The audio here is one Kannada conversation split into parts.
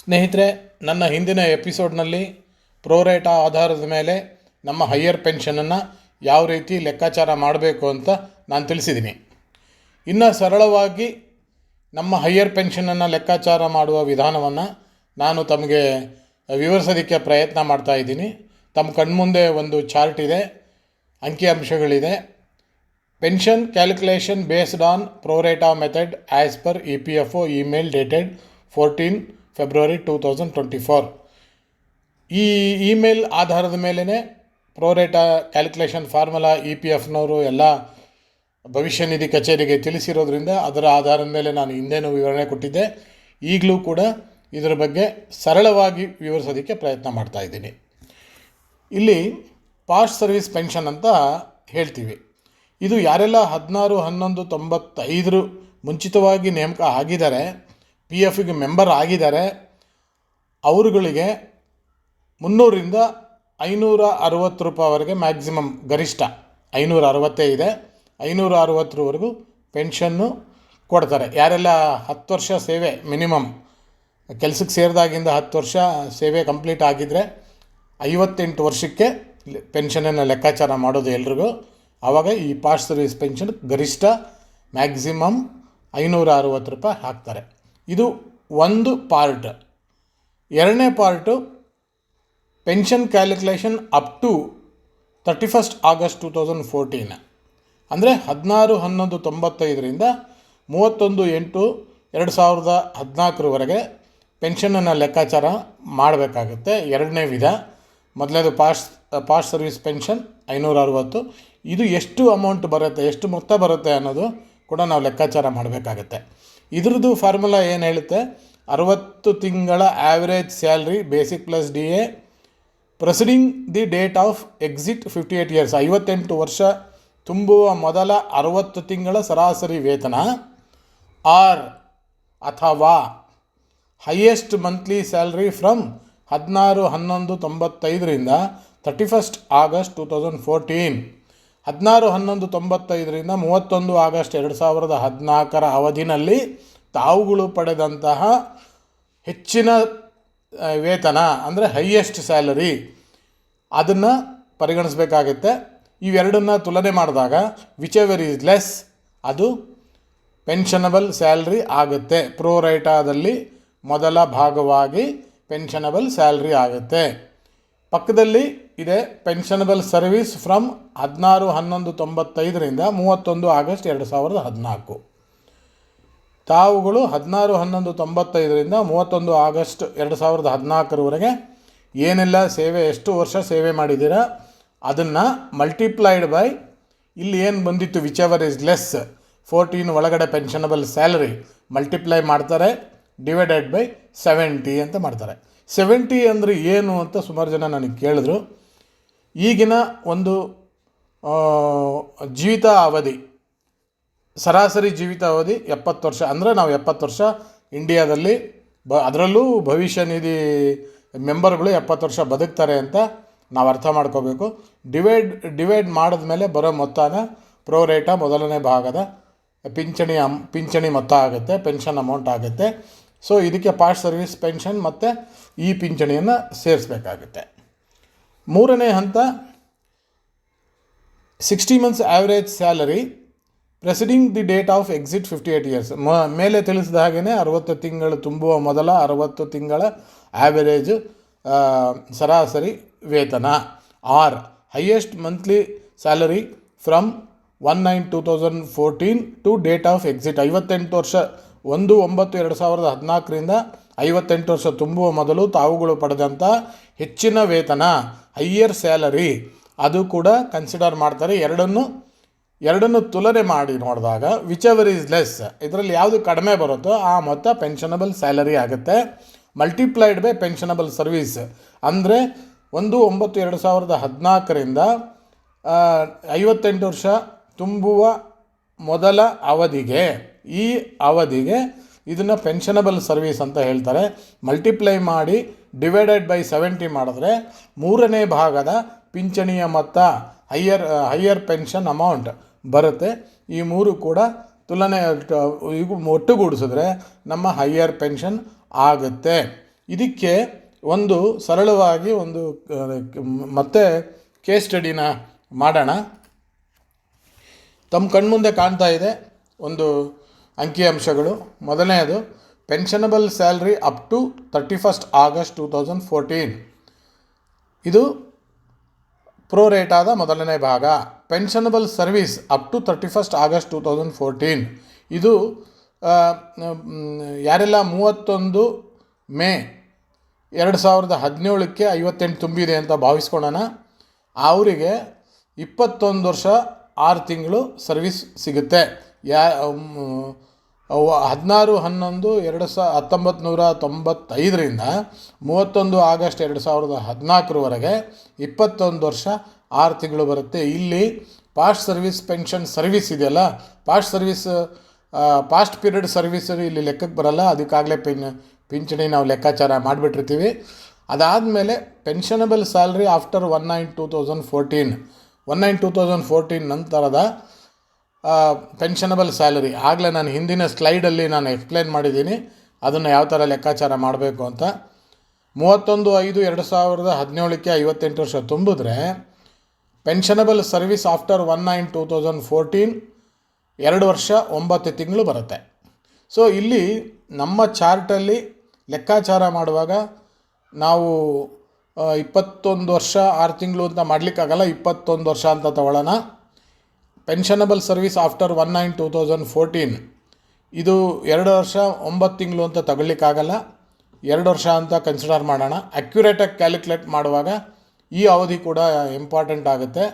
ಸ್ನೇಹಿತರೆ, ನನ್ನ ಹಿಂದಿನ ಎಪಿಸೋಡ್ನಲ್ಲಿ ಪ್ರೋರೇಟಾ ಆಧಾರದ ಮೇಲೆ ನಮ್ಮ ಹೈಯರ್ ಪೆನ್ಷನನ್ನು ಯಾವ ರೀತಿ ಲೆಕ್ಕಾಚಾರ ಮಾಡಬೇಕು ಅಂತ ನಾನು ತಿಳಿಸಿದ್ದೀನಿ. ಇನ್ನು ಸರಳವಾಗಿ ನಮ್ಮ ಹೈಯರ್ ಪೆನ್ಷನನ್ನು ಲೆಕ್ಕಾಚಾರ ಮಾಡುವ ವಿಧಾನವನ್ನು ನಾನು ತಮಗೆ ವಿವರಿಸೋದಕ್ಕೆ ಪ್ರಯತ್ನ ಮಾಡ್ತಾಯಿದ್ದೀನಿ. ತಮ್ಮ ಕಣ್ಮುಂದೆ ಒಂದು ಚಾರ್ಟ್ ಇದೆ, ಅಂಕಿಅಂಶಗಳಿದೆ. Pension calculation based on pro rata method as per EPFO email dated 14 February 2024. ಈ ಇಮೇಲ್ ಆಧಾರದ ಮೇಲೇ ಪ್ರೋರೇಟಾ ಕ್ಯಾಲ್ಕುಲೇಷನ್ ಫಾರ್ಮುಲಾ EPFನವರು ಎಲ್ಲ ಭವಿಷ್ಯ ನಿಧಿ ಕಚೇರಿಗೆ ತಿಳಿಸಿರೋದ್ರಿಂದ ಅದರ ಆಧಾರದ ಮೇಲೆ ನಾನು ಹಿಂದೇನೂ ವಿವರಣೆ ಕೊಟ್ಟಿದ್ದೆ. ಈಗಲೂ ಕೂಡ ಇದರ ಬಗ್ಗೆ ಸರಳವಾಗಿ ವಿವರಿಸೋದಕ್ಕೆ ಪ್ರಯತ್ನ ಮಾಡ್ತಾಯಿದ್ದೀನಿ. ಇಲ್ಲಿ ಪಾಸ್ಟ್ ಸರ್ವಿಸ್ ಪೆನ್ಷನ್ ಅಂತ ಹೇಳ್ತೀವಿ. ಇದು ಯಾರೆಲ್ಲ 16/11/95 ಮುಂಚಿತವಾಗಿ ನೇಮಕ ಆಗಿದ್ದಾರೆ, PFಗೆ ಮೆಂಬರ್ ಆಗಿದ್ದಾರೆ, ಅವರುಗಳಿಗೆ 300ರಿಂದ 560 ರೂಪಾಯಿವರೆಗೆ ಮ್ಯಾಕ್ಸಿಮಮ್, ಗರಿಷ್ಠ 560 ಇದೆ, 560ರವರೆಗೂ ಪೆನ್ಷನ್ನು ಕೊಡ್ತಾರೆ. ಯಾರೆಲ್ಲ 10 ವರ್ಷ ಸೇವೆ ಮಿನಿಮಮ್ ಕೆಲಸಕ್ಕೆ ಸೇರಿದಾಗಿಂದ 10 ವರ್ಷ ಸೇವೆ ಕಂಪ್ಲೀಟ್ ಆಗಿದ್ದರೆ 58 ವರ್ಷಕ್ಕೆ ಪೆನ್ಷನನ್ನು ಲೆಕ್ಕಾಚಾರ ಮಾಡೋದು ಎಲ್ರಿಗೂ. ಆವಾಗ ಈ ಪಾಸ್ಟ್ ಸರ್ವಿಸ್ ಪೆನ್ಷನ್ ಗರಿಷ್ಠ ಮ್ಯಾಕ್ಸಿಮಮ್ 560 ರೂಪಾಯಿ ಹಾಕ್ತಾರೆ. ಇದು ಒಂದು ಪಾರ್ಟ್. ಎರಡನೇ part pension calculation up to 31 August 2014, ಅಂದರೆ 16/11/95ರಿಂದ 31/8/2014 ಪೆನ್ಷನನ್ನು ಲೆಕ್ಕಾಚಾರ ಮಾಡಬೇಕಾಗುತ್ತೆ. ಎರಡನೇ ವಿಧ. ಮೊದಲನೇದು ಪಾಸ್ಟ್ ಸರ್ವಿಸ್ ಪೆನ್ಷನ್ 560. ಇದು ಎಷ್ಟು ಅಮೌಂಟ್ ಬರುತ್ತೆ, ಎಷ್ಟು ಮೊತ್ತ ಬರುತ್ತೆ ಅನ್ನೋದು ಕೂಡ ನಾವು ಲೆಕ್ಕಾಚಾರ ಮಾಡಬೇಕಾಗತ್ತೆ. ಇದ್ರದ್ದು ಫಾರ್ಮುಲಾ ಏನು ಹೇಳುತ್ತೆ, 60 ತಿಂಗಳ average salary basic plus DA proceeding the date of exit 58 years, 58 ವರ್ಷ ತುಂಬುವ ಮೊದಲ 60 ತಿಂಗಳ ಸರಾಸರಿ ವೇತನ, ಆರ್ ಅಥವಾ ಹೈಯೆಸ್ಟ್ ಮಂತ್ಲಿ ಸ್ಯಾಲ್ರಿ ಫ್ರಮ್ 16/11/95ರಿಂದ 31 ಆಗಸ್ಟ್ 2014. 16/11/95ರಿಂದ 31 ಆಗಸ್ಟ್ 2014 ಅವಧಿನಲ್ಲಿ ತಾವುಗಳು ಪಡೆದಂತಹ ಹೆಚ್ಚಿನ ವೇತನ ಅಂದರೆ ಹೈಯೆಸ್ಟ್ ಸ್ಯಾಲರಿ ಅದನ್ನು ಪರಿಗಣಿಸಬೇಕಾಗುತ್ತೆ. ಇವೆರಡನ್ನು ತುಲನೆ ಮಾಡಿದಾಗ ವಿಚ್ ಎವರ್ ಈಸ್ ಲೆಸ್ ಅದು ಪೆನ್ಷನಬಲ್ ಸ್ಯಾಲ್ರಿ ಆಗುತ್ತೆ. ಪ್ರೋರೈಟಾದಲ್ಲಿ ಮೊದಲ ಭಾಗವಾಗಿ ಪೆನ್ಷನಬಲ್ ಸ್ಯಾಲ್ರಿ ಆಗುತ್ತೆ. ಪಕ್ಕದಲ್ಲಿ ಇದೆ ಪೆನ್ಷನಬಲ್ ಸರ್ವಿಸ್ ಫ್ರಮ್ 16/11/95ರಿಂದ 31 ಆಗಸ್ಟ್ 2014. ತಾವುಗಳು 16/11/95ರಿಂದ 31 ಆಗಸ್ಟ್ 2014ರವರೆಗೆ ಏನೆಲ್ಲ ಸೇವೆ, ಎಷ್ಟು ವರ್ಷ ಸೇವೆ ಮಾಡಿದ್ದೀರಾ ಅದನ್ನು ಮಲ್ಟಿಪ್ಲೈಡ್ ಬೈ ಇಲ್ಲಿ ಏನು ಬಂದಿತ್ತು ವಿಚ್ ಎವರ್ ಇಸ್ ಲೆಸ್ 14 ಒಳಗಡೆ ಪೆನ್ಷನಬಲ್ ಸ್ಯಾಲರಿ ಮಲ್ಟಿಪ್ಲೈ ಮಾಡ್ತಾರೆ, ಡಿವೈಡೆಡ್ ಬೈ 70 ಅಂತ ಮಾಡ್ತಾರೆ. 70 ಅಂದರೆ ಏನು ಅಂತ ಸುಮಾರು ಜನ ನನಗೆ ಕೇಳಿದ್ರು. ಈಗಿನ ಒಂದು ಜೀವಿತ ಅವಧಿ, ಸರಾಸರಿ ಜೀವಿತ ಅವಧಿ 70 ವರ್ಷ. ಅಂದರೆ ನಾವು 70 ವರ್ಷ ಇಂಡಿಯಾದಲ್ಲಿ ಅದರಲ್ಲೂ ಭವಿಷ್ಯ ನಿಧಿ ಮೆಂಬರ್ಗಳು 70 ವರ್ಷ ಬದುಕ್ತಾರೆ ಅಂತ ನಾವು ಅರ್ಥ ಮಾಡ್ಕೋಬೇಕು. ಡಿವೈಡ್ ಮಾಡಿದ್ಮೇಲೆ ಬರೋ ಮೊತ್ತನ ಪ್ರೋರೇಟಾ ಮೊದಲನೇ ಭಾಗದ ಪಿಂಚಣಿ ಮೊತ್ತ ಆಗುತ್ತೆ, ಪೆನ್ಷನ್ ಅಮೌಂಟ್ ಆಗುತ್ತೆ. ಸೊ ಇದಕ್ಕೆ ಪಾಸ್ಟ್ ಸರ್ವಿಸ್ ಪೆನ್ಷನ್ ಮತ್ತು ಈ ಪಿಂಚಣಿಯನ್ನು ಸೇರಿಸಬೇಕಾಗುತ್ತೆ. ಮೂರನೇ ಹಂತ 60 months average salary preceding the date of exit 58 years. ಮೇಲೆ ತಿಳಿಸಿದ ಹಾಗೆಯೇ 60 ತಿಂಗಳು ತುಂಬುವ ಮೊದಲ 60 ತಿಂಗಳ ಆ್ಯಾವರೇಜ್ ಸರಾಸರಿ ವೇತನ, or highest monthly salary from 1/9/2014 to date of exit. 58 ವರ್ಷ 1/9/2014ರಿಂದ 58 ವರ್ಷ ತುಂಬುವ ಮೊದಲು ತಾವುಗಳು ಪಡೆದಂಥ ಹೆಚ್ಚಿನ ವೇತನ, ಹೈಯರ್ ಸ್ಯಾಲರಿ, ಅದು ಕೂಡ ಕನ್ಸಿಡರ್ ಮಾಡ್ತಾರೆ. ಎರಡನ್ನು ತುಲನೆ ಮಾಡಿ ನೋಡಿದಾಗ ವಿಚ್ ಎವರ್ ಈಸ್ ಲೆಸ್, ಇದರಲ್ಲಿ ಯಾವುದು ಕಡಿಮೆ ಬರುತ್ತೋ ಆ ಮೊತ್ತ ಪೆನ್ಷನಬಲ್ ಸ್ಯಾಲರಿ ಆಗುತ್ತೆ. ಮಲ್ಟಿಪ್ಲೈಡ್ ಬೈ ಪೆನ್ಷನಬಲ್ ಸರ್ವೀಸ್ ಅಂದರೆ 1/9/2014ರಿಂದ 58 ವರ್ಷ ತುಂಬುವ ಮೊದಲ ಅವಧಿಗೆ, ಈ ಅವಧಿಗೆ ಇದನ್ನು ಪೆನ್ಷನಬಲ್ ಸರ್ವೀಸ್ ಅಂತ ಹೇಳ್ತಾರೆ. ಮಲ್ಟಿಪ್ಲೈ ಮಾಡಿ ಡಿವೈಡೆಡ್ ಬೈ 70 ಮಾಡಿದ್ರೆ ಮೂರನೇ ಭಾಗದ ಪಿಂಚಣಿಯ ಮೊತ್ತ, ಹೈಯರ್ ಪೆನ್ಷನ್ ಅಮೌಂಟ್ ಬರುತ್ತೆ. ಈ ಮೂರು ಕೂಡ ತುಲನೆ ಒಟ್ಟುಗೂಡಿಸಿದ್ರೆ ನಮ್ಮ ಹೈಯರ್ ಪೆನ್ಷನ್ ಆಗುತ್ತೆ. ಇದಕ್ಕೆ ಒಂದು ಸರಳವಾಗಿ ಒಂದು ಮತ್ತೆ ಕೇಸ್ ಸ್ಟಡಿನ ಮಾಡೋಣ. ತಮ್ಮ ಕಣ್ಮುಂದೆ ಕಾಣ್ತಾ ಇದೆ ಒಂದು ಅಂಕಿಅಂಶಗಳು. ಮೊದಲನೆಯದು pensionable salary up to 31st August 2014. ಇದು ಪ್ರೋರೇಟಾದ ಮೊದಲನೇ ಭಾಗ. Pensionable service up to 31st August 2014. ಇದು ಯಾರೆಲ್ಲ 31 ಮೇ 2017ಕ್ಕೆ 58 ತುಂಬಿದೆ ಅಂತ ಭಾವಿಸ್ಕೊಳ್ಳೋಣ, ಅವರಿಗೆ 21 ವರ್ಷ 6 ತಿಂಗಳು ಸರ್ವಿಸ್ ಸಿಗುತ್ತೆ. 16/11/1995ರಿಂದ 31 ಆಗಸ್ಟ್ 2014ರವರೆಗೆ 21 ವರ್ಷ 6 ತಿಂಗಳು ಬರುತ್ತೆ. ಇಲ್ಲಿ ಪಾಸ್ಟ್ ಸರ್ವಿಸ್ ಪೆನ್ಷನ್ ಸರ್ವಿಸ್ ಇದೆಯಲ್ಲ, ಪಾಸ್ಟ್ ಪೀರಿಯಡ್ ಸರ್ವಿಸ್ ಇಲ್ಲಿ ಲೆಕ್ಕಕ್ಕೆ ಬರಲ್ಲ. ಅದಕ್ಕಾಗಲೇ ಪಿಂಚಣಿ ನಾವು ಲೆಕ್ಕಾಚಾರ ಮಾಡಿಬಿಟ್ಟಿರ್ತೀವಿ. ಅದಾದಮೇಲೆ ಪೆನ್ಷನಬಲ್ ಸ್ಯಾಲ್ರಿ ಆಫ್ಟರ್ 1/9/2014 ನಂತರದ ಪೆನ್ಷನಬಲ್ ಸ್ಯಾಲರಿ. ಆಗಲೇ ನಾನು ಹಿಂದಿನ ಸ್ಲೈಡಲ್ಲಿ ನಾನು ಎಕ್ಸ್ಪ್ಲೇನ್ ಮಾಡಿದ್ದೀನಿ ಅದನ್ನು ಯಾವ ಥರ ಲೆಕ್ಕಾಚಾರ ಮಾಡಬೇಕು ಅಂತ. 31/5/2017ಕ್ಕೆ 58 ವರ್ಷ ತುಂಬಿದ್ರೆ ಪೆನ್ಷನಬಲ್ ಸರ್ವಿಸ್ ಆಫ್ಟರ್ 1/9/2014 2 ವರ್ಷ 9 ತಿಂಗಳು ಬರುತ್ತೆ. ಸೊ ಇಲ್ಲಿ ನಮ್ಮ ಚಾರ್ಟಲ್ಲಿ ಲೆಕ್ಕಾಚಾರ ಮಾಡುವಾಗ ನಾವು 21 ವರ್ಷ 6 ತಿಂಗಳು ಅಂತ ಮಾಡಲಿಕ್ಕಾಗಲ್ಲ, 21 ವರ್ಷ ಅಂತ ತಗೊಳ್ಳೋಣ. ಪೆನ್ಷನಬಲ್ ಸರ್ವಿಸ್ ಆಫ್ಟರ್ 1/9/2014 ಇದು 2 ವರ್ಷ 9 ತಿಂಗಳು ಅಂತ ತಗೊಳ್ಳಿಕ್ಕಾಗಲ್ಲ, 2 ವರ್ಷ ಅಂತ ಕನ್ಸಿಡರ್ ಮಾಡೋಣ. ಅಕ್ಯುರೇಟಾಗಿ ಕ್ಯಾಲ್ಕುಲೇಟ್ ಮಾಡುವಾಗ ಈ ಅವಧಿ ಕೂಡ ಇಂಪಾರ್ಟೆಂಟ್ ಆಗುತ್ತೆ.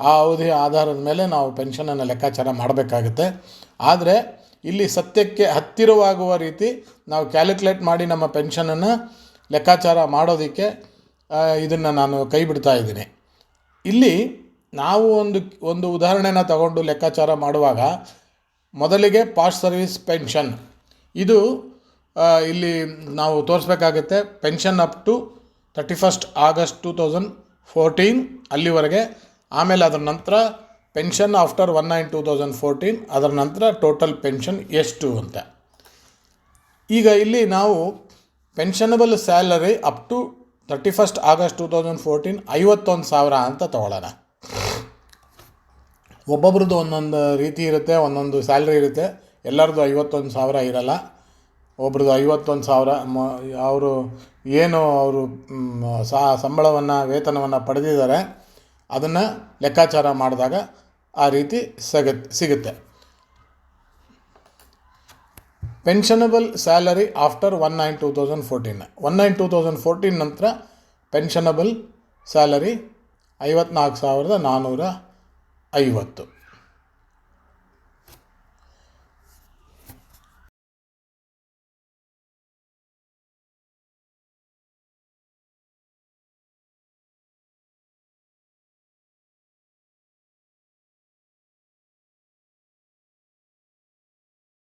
ಆ ಅವಧಿಯ ಆಧಾರದ ಮೇಲೆ ನಾವು ಪೆನ್ಷನನ್ನು ಲೆಕ್ಕಾಚಾರ ಮಾಡಬೇಕಾಗುತ್ತೆ. ಆದರೆ ಇಲ್ಲಿ ಸತ್ಯಕ್ಕೆ ಹತ್ತಿರವಾಗುವ ರೀತಿ ನಾವು ಕ್ಯಾಲ್ಕುಲೇಟ್ ಮಾಡಿ ನಮ್ಮ ಪೆನ್ಷನನ್ನು ಲೆಕ್ಕಾಚಾರ ಮಾಡೋದಕ್ಕೆ ಇದನ್ನು ನಾನು ಕೈ ಬಿಡ್ತಾ ಇದ್ದೀನಿ. ಇಲ್ಲಿ ನಾವು ಒಂದು ಉದಾಹರಣೆನ ತಗೊಂಡು ಲೆಕ್ಕಾಚಾರ ಮಾಡುವಾಗ ಮೊದಲಿಗೆ ಪಾಸ್ಟ್ ಸರ್ವಿಸ್ ಪೆನ್ಷನ್ ಇದು ಇಲ್ಲಿ ನಾವು ತೋರಿಸ್ಬೇಕಾಗುತ್ತೆ. Pension up to 31st August 2014 ಅಲ್ಲಿವರೆಗೆ. ಆಮೇಲೆ ಅದರ ನಂತರ ಪೆನ್ಷನ್ ಆಫ್ಟರ್ 1/9/2014, ಅದರ ನಂತರ ಟೋಟಲ್ ಪೆನ್ಷನ್ ಎಷ್ಟು ಅಂತ. ಈಗ ಇಲ್ಲಿ ನಾವು pensionable salary up to 31st August 2014 51,000 ಅಂತ ತಗೊಳ್ಳೋಣ. ಒಬ್ಬೊಬ್ರದ್ದು ಒಂದೊಂದು ರೀತಿ ಇರುತ್ತೆ, ಒಂದೊಂದು ಸ್ಯಾಲ್ರಿ ಇರುತ್ತೆ. ಎಲ್ಲರದ್ದು 51,000 ಇರಲ್ಲ. ಒಬ್ರದ್ದು 51,000 ಅವರು ಏನು ಅವರು ಸಂಬಳವನ್ನು ವೇತನವನ್ನು ಪಡೆದಿದ್ದಾರೆ ಅದನ್ನು ಲೆಕ್ಕಾಚಾರ ಮಾಡಿದಾಗ ಆ ರೀತಿ ಸಿಗುತ್ತೆ. ಪೆನ್ಷನಬಲ್ ಸ್ಯಾಲರಿ ಆಫ್ಟರ್ 1/9/2014 1/9/2014 ನಂತರ ಪೆನ್ಷನಬಲ್ ಸ್ಯಾಲರಿ 54,450.